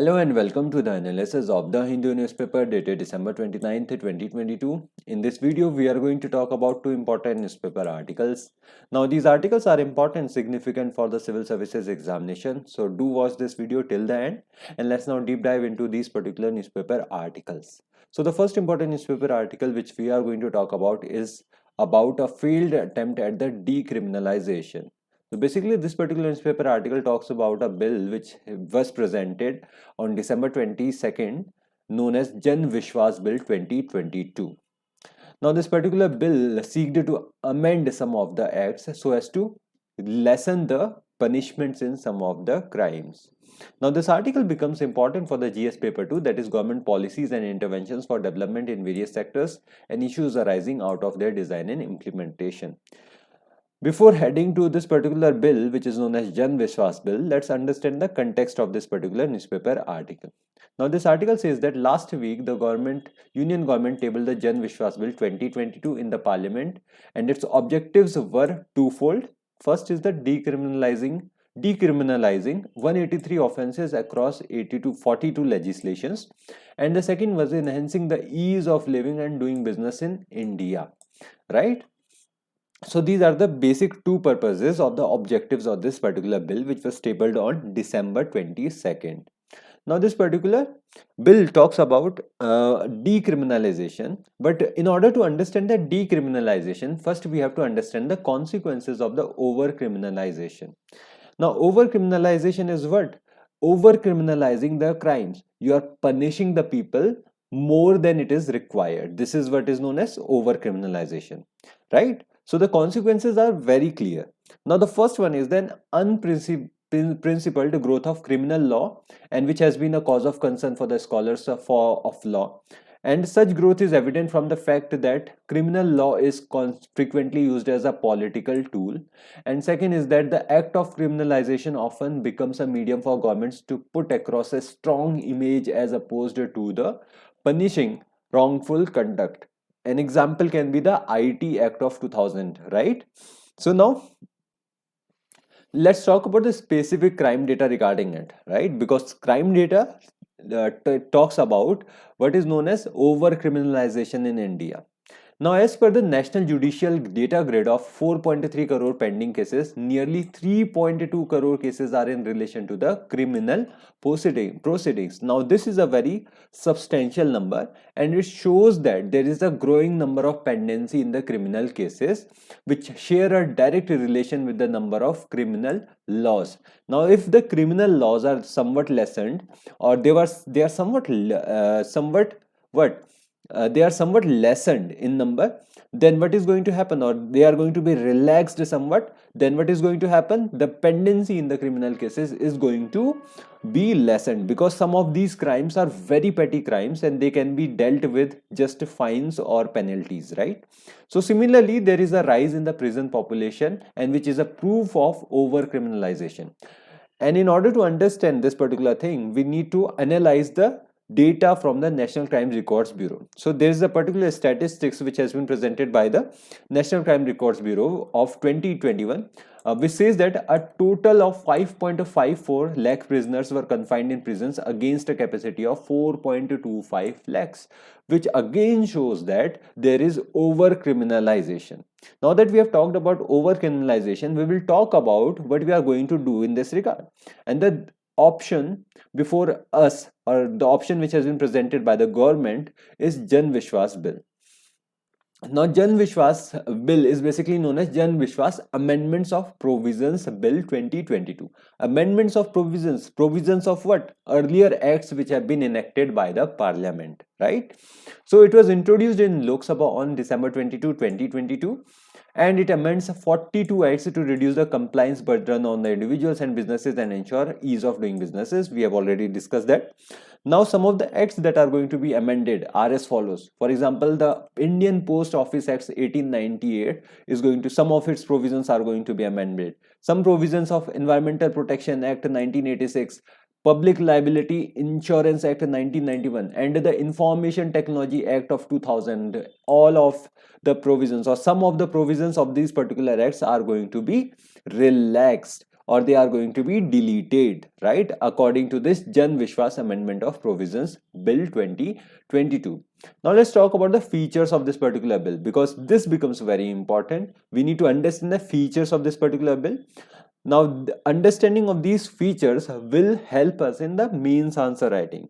Hello and welcome to the analysis of the Hindu newspaper dated December 29th, 2022. In this video, we are going to talk about two important newspaper articles. Now, these articles are important, significant for the civil services examination. So, do watch this video till the end and let's now deep dive into these particular newspaper articles. So, the first important newspaper article which we are going to talk about is about a failed attempt at the decriminalization. So basically, this particular newspaper article talks about a bill which was presented on December 22nd, known as Jan Vishwas Bill 2022. Now, this particular bill seeked to amend some of the acts so as to lessen the punishments in some of the crimes. Now, this article becomes important for the GS paper 2, that is government policies and interventions for development in various sectors and issues arising out of their design and implementation. Before heading to this particular bill, which is known as Jan Vishwas Bill, let's understand the context of this particular newspaper article. Now, this article says that last week the Union government tabled the Jan Vishwas Bill 2022 in the Parliament, and its objectives were twofold. First is the decriminalizing 183 offences across 42 legislations, and the second was enhancing the ease of living and doing business in India, right? So these are the basic two purposes of the objectives of this particular bill, which was tabled on December 22nd. Now, this particular bill talks about decriminalization, but in order to understand the decriminalization, first we have to understand the consequences of the overcriminalization. Now, overcriminalization is what? Overcriminalizing the crimes. You are punishing the people more than it is required. This is what is known as overcriminalization, right? So the consequences are very clear. Now, the first one is then unprincipled growth of criminal law, and which has been a cause of concern for the scholars of law. And such growth is evident from the fact that criminal law is frequently used as a political tool. And second is that the act of criminalization often becomes a medium for governments to put across a strong image as opposed to the punishing wrongful conduct. An example can be the IT Act of 2000, right? So now, let's talk about the specific crime data regarding it, right? Because crime data talks about what is known as overcriminalization in India. Now, as per the National Judicial Data Grid of 4.3 crore pending cases, nearly 3.2 crore cases are in relation to the criminal proceedings. Now, this is a very substantial number, and it shows that there is a growing number of pendency in the criminal cases, which share a direct relation with the number of criminal laws. Now, if the criminal laws are somewhat lessened, or they are somewhat lessened in number, then what is going to happen? Or they are going to be relaxed somewhat, then what is going to happen? The pendency in the criminal cases is going to be lessened, because some of these crimes are very petty crimes and they can be dealt with just fines or penalties, right? So similarly, there is a rise in the prison population, and which is a proof of over criminalization. And in order to understand this particular thing, we need to analyze the data from the National Crime Records Bureau. So there is a particular statistics which has been presented by the National Crime Records Bureau of 2021, which says that a total of 5.54 lakh prisoners were confined in prisons against a capacity of 4.25 lakhs, which again shows that there is over criminalization. Now that we have talked about over criminalization, we will talk about what we are going to do in this regard. And the option before us, or the option which has been presented by the government, is Jan Vishwas Bill. Now, Jan Vishwas Bill is basically known as Jan Vishwas Amendments of Provisions Bill 2022. Amendments of provisions of what? Earlier acts which have been enacted by the Parliament, right? So it was introduced in Lok Sabha on December 22, 2022. And it amends 42 acts to reduce the compliance burden on the individuals and businesses and ensure ease of doing businesses. We have already discussed that. Now, some of the acts that are going to be amended are as follows. For example, the Indian Post Office Act 1898 is going to, some of its provisions are going to be amended. Some provisions of Environmental Protection Act 1986, Public Liability Insurance Act 1991, and the Information Technology Act of 2000, all of the provisions or some of the provisions of these particular acts are going to be relaxed, or they are going to be deleted, right, according to this Jan Vishwas Amendment of Provisions Bill 2022. Now let's talk about the features of this particular bill, because this becomes very important. We need to understand the features of this particular bill. Now the understanding of these features will help us in the mains answer writing.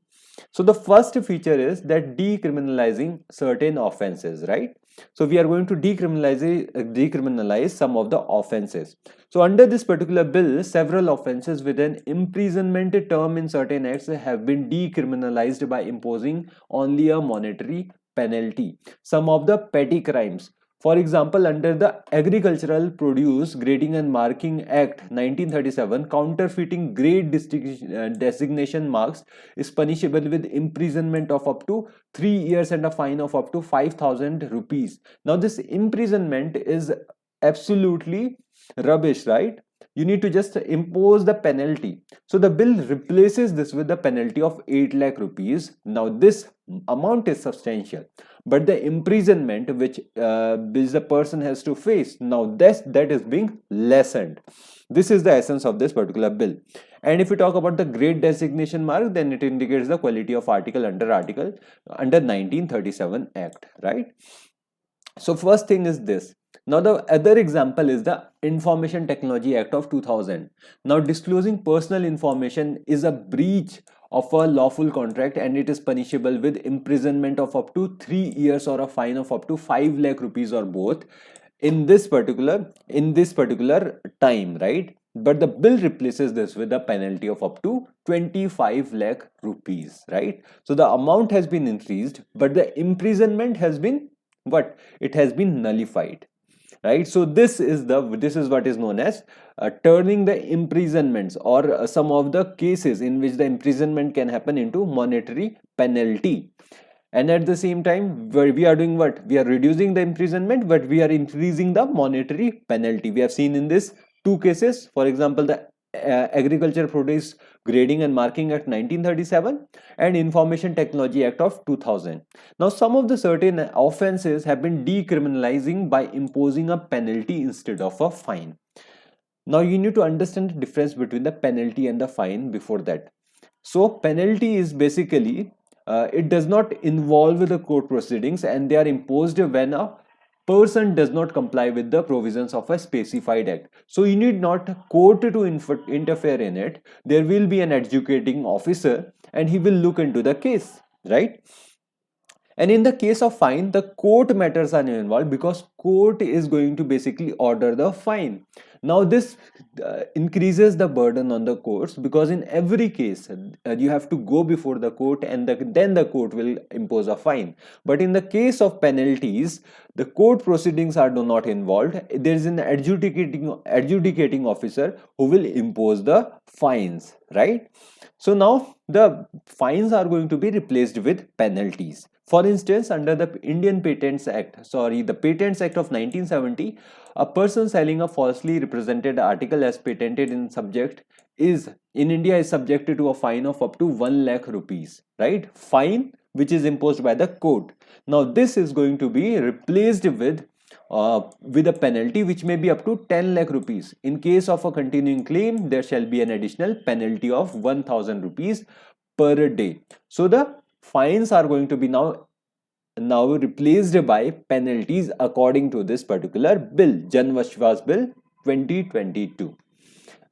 So the first feature is that decriminalizing certain offenses, right? So we are going to decriminalize some of the offenses. So under this particular bill, several offenses with an imprisonment term in certain acts have been decriminalized by imposing only a monetary penalty. Some of the petty crimes, for example, under the Agricultural Produce Grading and Marking Act 1937, counterfeiting grade designation marks is punishable with imprisonment of up to 3 years and a fine of up to 5,000 rupees. Now this imprisonment is absolutely rubbish, right? You need to just impose the penalty. So the bill replaces this with the penalty of 8 lakh rupees. Now this amount is substantial, but the imprisonment which the person has to face, now that is being lessened. This is the essence of this particular bill. And if we talk about the grade designation mark, then it indicates the quality of article under 1937 Act, right? So first thing is this. Now the other example is the Information Technology Act of 2000. Now disclosing personal information is a breach of a lawful contract, and it is punishable with imprisonment of up to 3 years or a fine of up to 5 lakh rupees or both in this particular time, right? But the bill replaces this with a penalty of up to 25 lakh rupees, right? So the amount has been increased, but the imprisonment has been what? It has been nullified, right? So this is what is known as turning the imprisonments or some of the cases in which the imprisonment can happen into monetary penalty. And at the same time, we are doing what? We are reducing the imprisonment, but we are increasing the monetary penalty. We have seen in this two cases, for example, the Agriculture Produce Grading and Marking Act 1937 and Information Technology Act of 2000. Now some of the certain offenses have been decriminalizing by imposing a penalty instead of a fine. Now you need to understand the difference between the penalty and the fine before that. So penalty is basically it does not involve the court proceedings, and they are imposed when a person does not comply with the provisions of a specified act. So you need not court to interfere in it. There will be an adjudicating officer and he will look into the case, right? And in the case of fine, the court matters are involved because court is going to basically order the fine. Now this increases the burden on the courts, because in every case you have to go before the court, and then the court will impose a fine. But in the case of penalties, the court proceedings are not involved. There is an adjudicating officer who will impose the fines, right? So now the fines are going to be replaced with penalties. For instance, under the Patents Act of 1970, a person selling a falsely represented article as patented in subject in India is subjected to a fine of up to 1 lakh rupees, right? Fine which is imposed by the court. Now this is going to be replaced with a penalty which may be up to 10 lakh rupees. In case of a continuing claim, there shall be an additional penalty of 1,000 rupees per day. So the fines are going to be now replaced by penalties according to this particular bill, Jan Vishwas Bill 2022,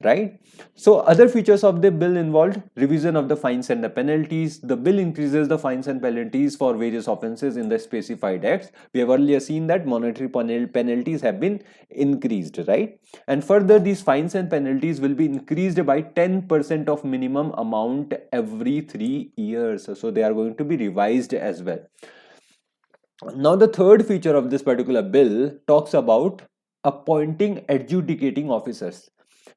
right? So other features of the bill involved revision of the fines and the penalties. The bill increases the fines and penalties for various offenses in the specified acts. We have earlier seen that monetary penalties have been increased, right? And further, these fines and penalties will be increased by 10% of minimum amount every 3 years. So they are going to be revised as well. Now the third feature of this particular bill talks about appointing adjudicating officers.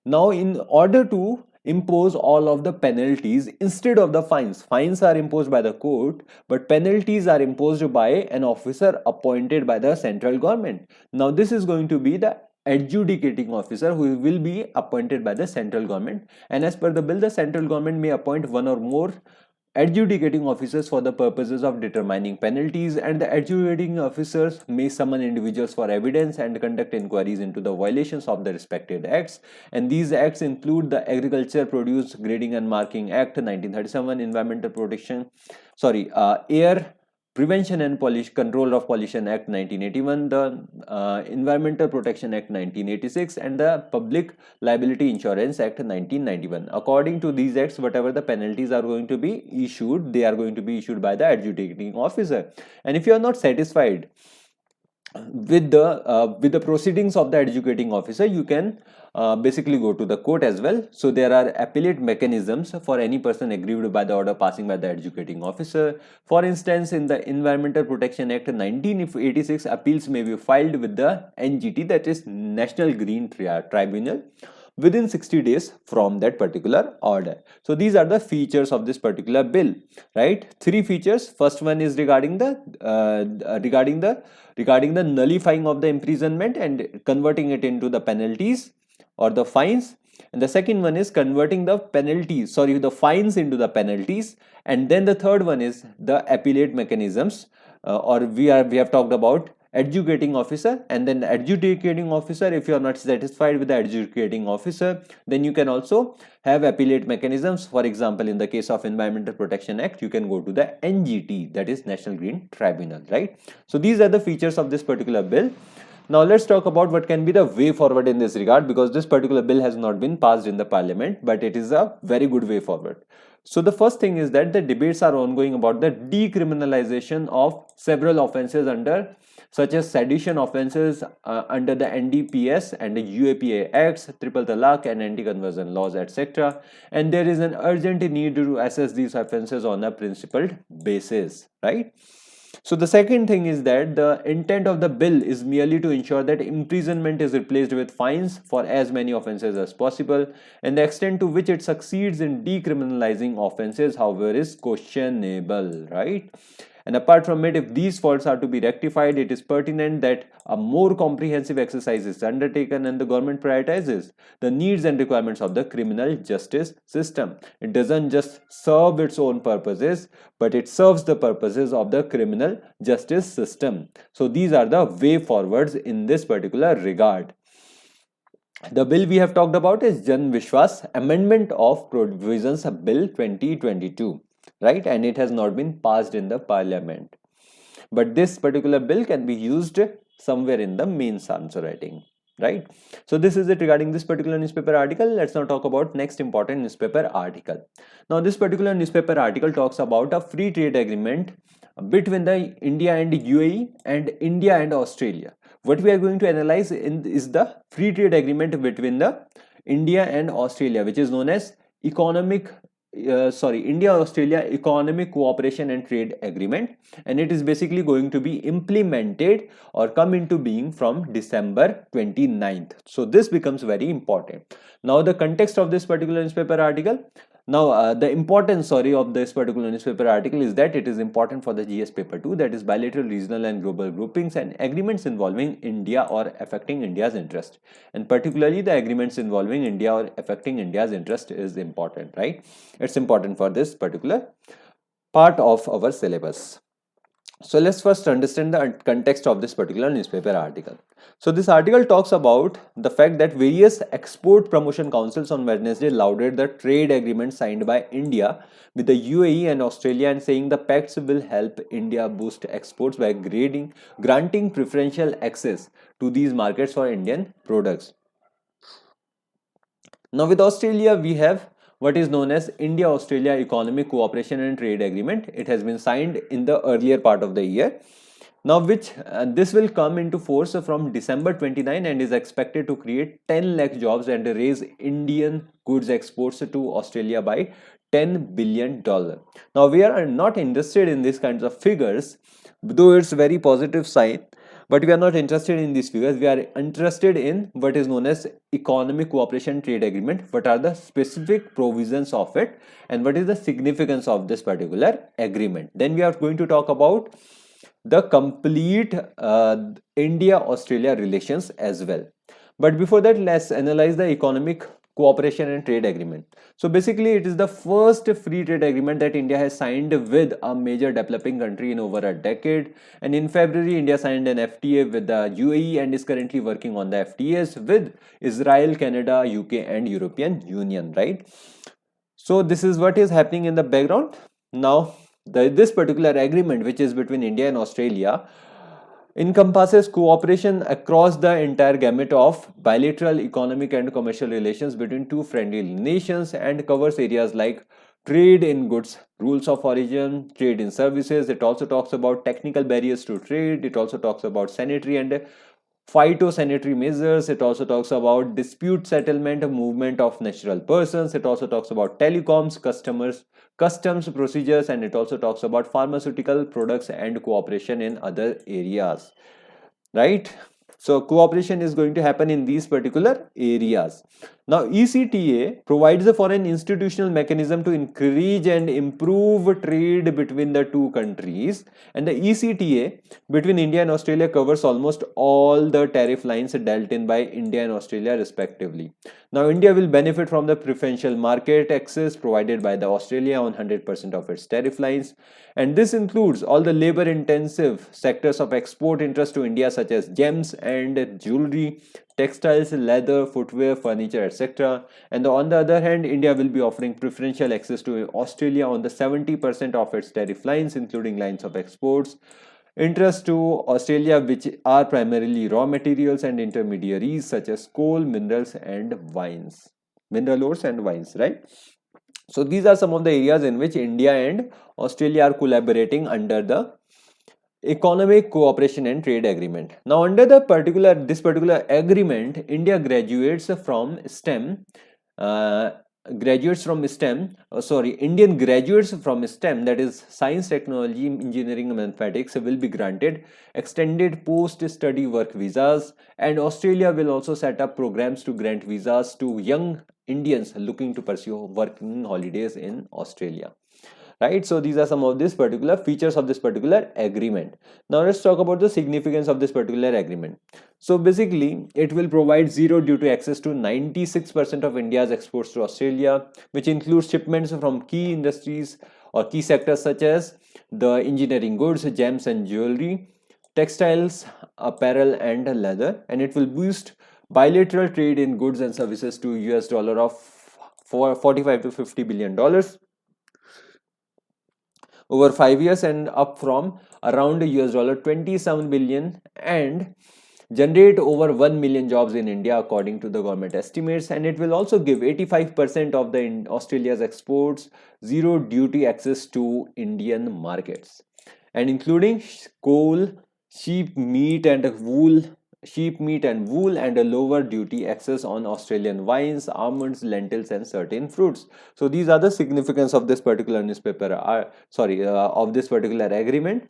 Now in order to impose all of the penalties instead of the fines are imposed by the court, but penalties are imposed by an officer appointed by the central government. Now this is going to be the adjudicating officer who will be appointed by the central government, and as per the bill, the central government may appoint one or more adjudicating officers for the purposes of determining penalties, and the adjudicating officers may summon individuals for evidence and conduct inquiries into the violations of the respected acts. And these acts include the Agriculture Produce Grading and Marking Act 1937, Environmental Protection, Air Prevention and Control of Pollution Act 1981, the Environmental Protection Act 1986, and the Public Liability Insurance Act 1991. According to these acts, whatever the penalties are going to be issued, they are going to be issued by the adjudicating officer. And if you are not satisfied with the proceedings of the adjudicating officer, you can basically go to the court as well. So there are appellate mechanisms for any person aggrieved by the order passing by the adjudicating officer. For instance, in the Environmental Protection Act 1986, appeals may be filed with the NGT, that is National Green Tribunal, within 60 days from that particular order. So these are the features of this particular bill, right? Three features. First one is regarding the nullifying of the imprisonment and converting it into the penalties or the fines. And the second one is converting the fines into the penalties. And then the third one is the appellate mechanisms, we have talked about adjudicating officer. And then adjudicating officer, if you are not satisfied with the adjudicating officer, then you can also have appellate mechanisms. For example, in the case of Environmental Protection Act, you can go to the NGT, that is National Green Tribunal, right? So these are the features of this particular bill. Now let's talk about what can be the way forward in this regard, because this particular bill has not been passed in the parliament, but it is a very good way forward. So the first thing is that the debates are ongoing about the decriminalization of several offences under, such as sedition offences under the NDPS and the UAPA Acts, Triple Talaq and anti-conversion laws, etc. And there is an urgent need to assess these offences on a principled basis, right? So the second thing is that the intent of the bill is merely to ensure that imprisonment is replaced with fines for as many offences as possible, and the extent to which it succeeds in decriminalizing offences, however, is questionable, right? And apart from it, if these faults are to be rectified, it is pertinent that a more comprehensive exercise is undertaken and the government prioritizes the needs and requirements of the criminal justice system. It doesn't just serve its own purposes, but it serves the purposes of the criminal justice system. So these are the way forwards in this particular regard. The bill we have talked about is Jan Vishwas Amendment of Provisions Bill 2022. Right, and it has not been passed in the parliament, but this particular bill can be used somewhere in the mains answer writing, right? So this is it regarding this particular newspaper article. Let's now talk about next important newspaper article. Now this particular newspaper article talks about a free trade agreement between the India and UAE and India and Australia. What we are going to analyze is the free trade agreement between the India and Australia, which is known as India-Australia Economic Cooperation and Trade Agreement, and it is basically going to be implemented or come into being from December 29th. So this becomes very important. Now the context of this particular newspaper article. Now the importance of this particular newspaper article is that it is important for the GS paper 2, that is bilateral, regional and global groupings and agreements involving India or affecting India's interest, and particularly the agreements involving India or affecting India's interest is important, right? It's important for this particular part of our syllabus. So let's first understand the context of this particular newspaper article. So this article talks about the fact that various export promotion councils on Wednesday lauded the trade agreement signed by India with the UAE and Australia, and saying the pacts will help India boost exports by granting preferential access to these markets for Indian products. Now with Australia, we have what is known as India-Australia Economic Cooperation and Trade Agreement. It has been signed in the earlier part of the year. Now this will come into force from December 29 and is expected to create 10 lakh jobs and raise Indian goods exports to Australia by $10 billion. Now we are not interested in these kinds of figures, though it's very positive sign. But we are not interested in these figures. We are interested in what is known as Economic Cooperation Trade Agreement. What are the specific provisions of it and what is the significance of this particular agreement? Then we are going to talk about the complete India-Australia relations as well. But before that, let's analyze the Economic Cooperation and Trade Agreement. So basically it is the first free trade agreement that India has signed with a major developing country in over a decade. And in February, India signed an FTA with the UAE and is currently working on the FTAs with Israel, Canada, UK and European Union, right? So this is what is happening in the background. Now, this particular agreement, which is between India and Australia, encompasses cooperation across the entire gamut of bilateral economic and commercial relations between two friendly nations and covers areas like trade in goods, rules of origin, trade in services. It also talks about technical barriers to trade. It also talks about sanitary and phytosanitary measures. It also talks about dispute settlement, movement of natural persons. It also talks about telecoms, customs procedures, and it also talks about pharmaceutical products and cooperation in other areas, right? So cooperation is going to happen in these particular areas. Now ECTA provides for an institutional mechanism to encourage and improve trade between the two countries, and the ECTA between India and Australia covers almost all the tariff lines dealt in by India and Australia respectively. Now India will benefit from the preferential market access provided by the Australia on 100% of its tariff lines, and this includes all the labor intensive sectors of export interest to India such as gems and jewelry, textiles, leather, footwear, furniture, etc. And on the other hand, India will be offering preferential access to Australia on the 70% of its tariff lines, including lines of exports interest to Australia, which are primarily raw materials and intermediaries such as coal, minerals and wines, mineral ores and wines, right? So these are some of the areas in which India and Australia are collaborating under the Economic Cooperation and Trade Agreement. Now under this particular agreement, India graduates from STEM Indian graduates from STEM, that is science, technology, engineering and mathematics, will be granted extended post-study work visas, and Australia will also set up programs to grant visas to young Indians looking to pursue working holidays in Australia, right? So these are some of these particular features of this particular agreement. Now let's talk about the significance of this particular agreement. So basically it will provide zero duty access to 96% of India's exports to Australia, which includes shipments from key industries or key sectors such as the engineering goods, gems and jewelry, textiles, apparel and leather, and it will boost bilateral trade in goods and services to US dollar of 45 to 50 billion dollars over 5 years, and up from around US dollar 27 billion, and generate over 1 million jobs in India according to the government estimates. And it will also give 85% of the Australia's exports zero duty access to Indian markets, and including coal, sheep meat and wool, and a lower duty access on Australian wines, almonds, lentils and certain fruits. So these are the significance of this particular of this particular agreement.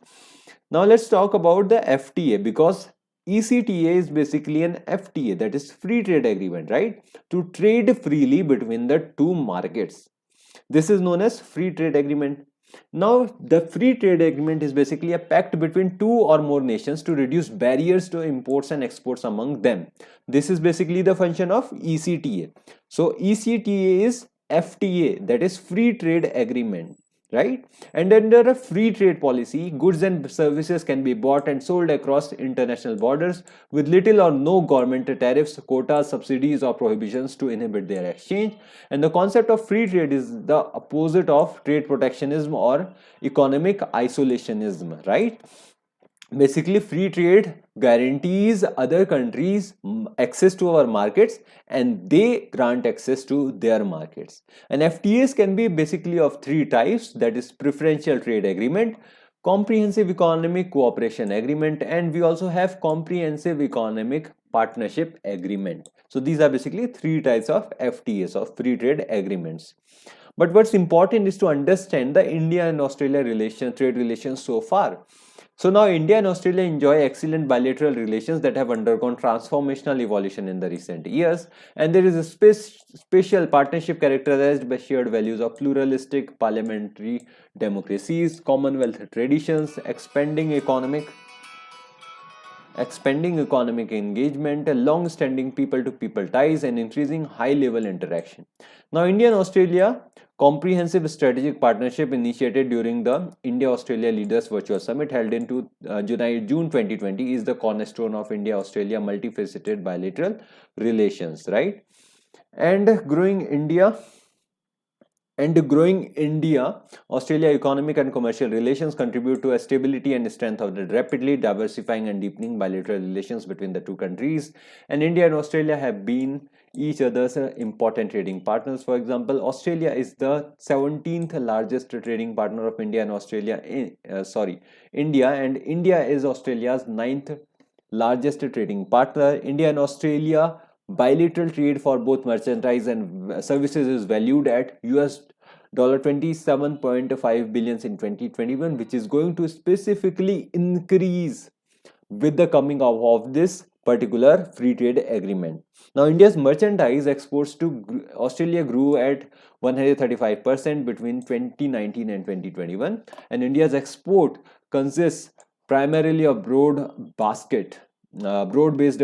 Now let's talk about the FTA, because ECTA is basically an FTA, that is free trade agreement, right? To trade freely between the two markets. This is known as free trade agreement. Now, the free trade agreement is basically a pact between two or more nations to reduce barriers to imports and exports among them. This is basically the function of ECTA. So, ECTA is FTA, that is free trade agreement, right? And under a free trade policy, goods and services can be bought and sold across international borders with little or no government tariffs, quotas, subsidies or prohibitions to inhibit their exchange. And the concept of free trade is the opposite of trade protectionism or economic isolationism, right? Basically, free trade guarantees other countries access to our markets and they grant access to their markets. And FTAs can be basically of three types, that is preferential trade agreement, comprehensive economic cooperation agreement, and we also have comprehensive economic partnership agreement. So these are basically three types of FTAs, of free trade agreements. But what's important is to understand the India and Australia trade relations so far. So now India and Australia enjoy excellent bilateral relations that have undergone transformational evolution in the recent years, and there is a special partnership characterized by shared values of pluralistic parliamentary democracies, Commonwealth traditions, expanding economic expanding economic engagement, long-standing people-to-people ties, and increasing high-level interaction. Now, India and Australia comprehensive strategic partnership initiated during the India-Australia Leaders Virtual Summit held in June 2020 is the cornerstone of India-Australia multifaceted bilateral relations, right? And growing Australia economic and commercial relations contribute to a stability and strength of the rapidly diversifying and deepening bilateral relations between the two countries. And India and Australia have been each other's important trading partners. For example, Australia is the 17th largest trading partner of India, and India is Australia's 9th largest trading partner. India and Australia bilateral trade for both merchandise and services is valued at US $27.5 billion in 2021, which is going to specifically increase with the coming of this particular free trade agreement. Now, India's merchandise exports to Australia grew at 135% between 2019 and 2021, and India's export consists primarily of broad-based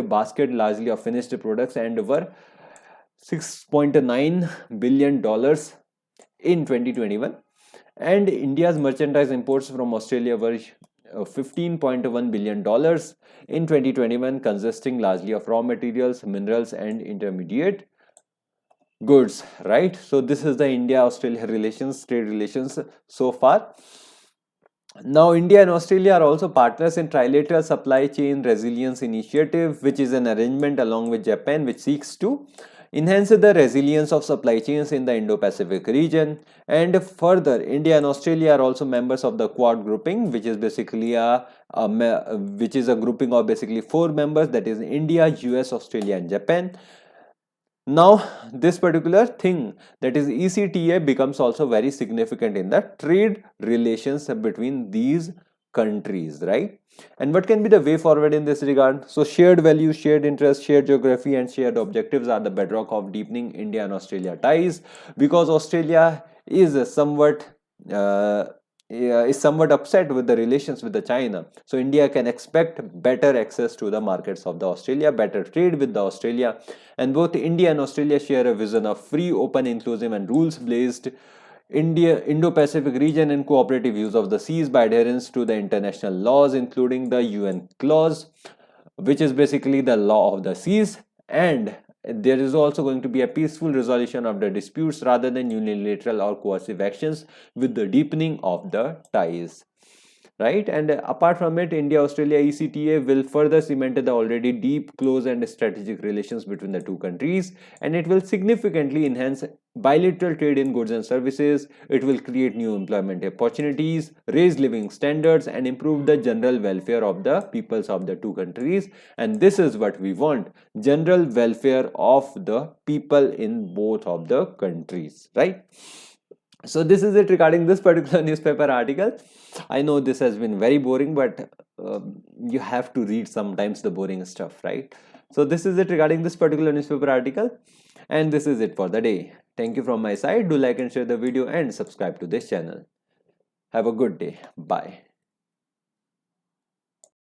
basket largely of finished products and over $6.9 billion in 2021, and India's merchandise imports from Australia were $15.1 billion in 2021, consisting largely of raw materials, minerals, and intermediate goods, right? So this is the India-Australia relations, trade relations so far. Now, India and Australia are also partners in Trilateral Supply Chain Resilience Initiative, which is an arrangement along with Japan which seeks to enhance the resilience of supply chains in the Indo-Pacific region. And further, India and Australia are also members of the Quad grouping, which is basically a grouping of basically 4 members, that is India, US, Australia, and Japan. Now, this particular thing, that is ECTA, becomes also very significant in the trade relations between these countries, right? And what can be the way forward in this regard? So, shared values, shared interests, shared geography, and shared objectives are the bedrock of deepening India and Australia ties, because Australia is somewhat upset with the relations with the China. So India can expect better access to the markets of the Australia, better trade with the Australia, and both India and Australia share a vision of free, open, inclusive, and rules-based Indo-Pacific region and cooperative use of the seas by adherence to the international laws, including the UN clause, which is basically the law of the seas, and there is also going to be a peaceful resolution of the disputes rather than unilateral or coercive actions with the deepening of the ties, right? And apart from it, India-Australia ECTA will further cement the already deep, close, and strategic relations between the two countries, and it will significantly enhance bilateral trade in goods and services. It will create new employment opportunities, raise living standards, and improve the general welfare of the peoples of the two countries. And this is what we want: general welfare of the people in both of the countries, right? So this is it regarding this particular newspaper article. I know this has been very boring, but you have to read sometimes the boring stuff, right? So this is it regarding this particular newspaper article, and this is it for the day. Thank you from my side. Do like and share the video and subscribe to this channel. Have a good day. Bye.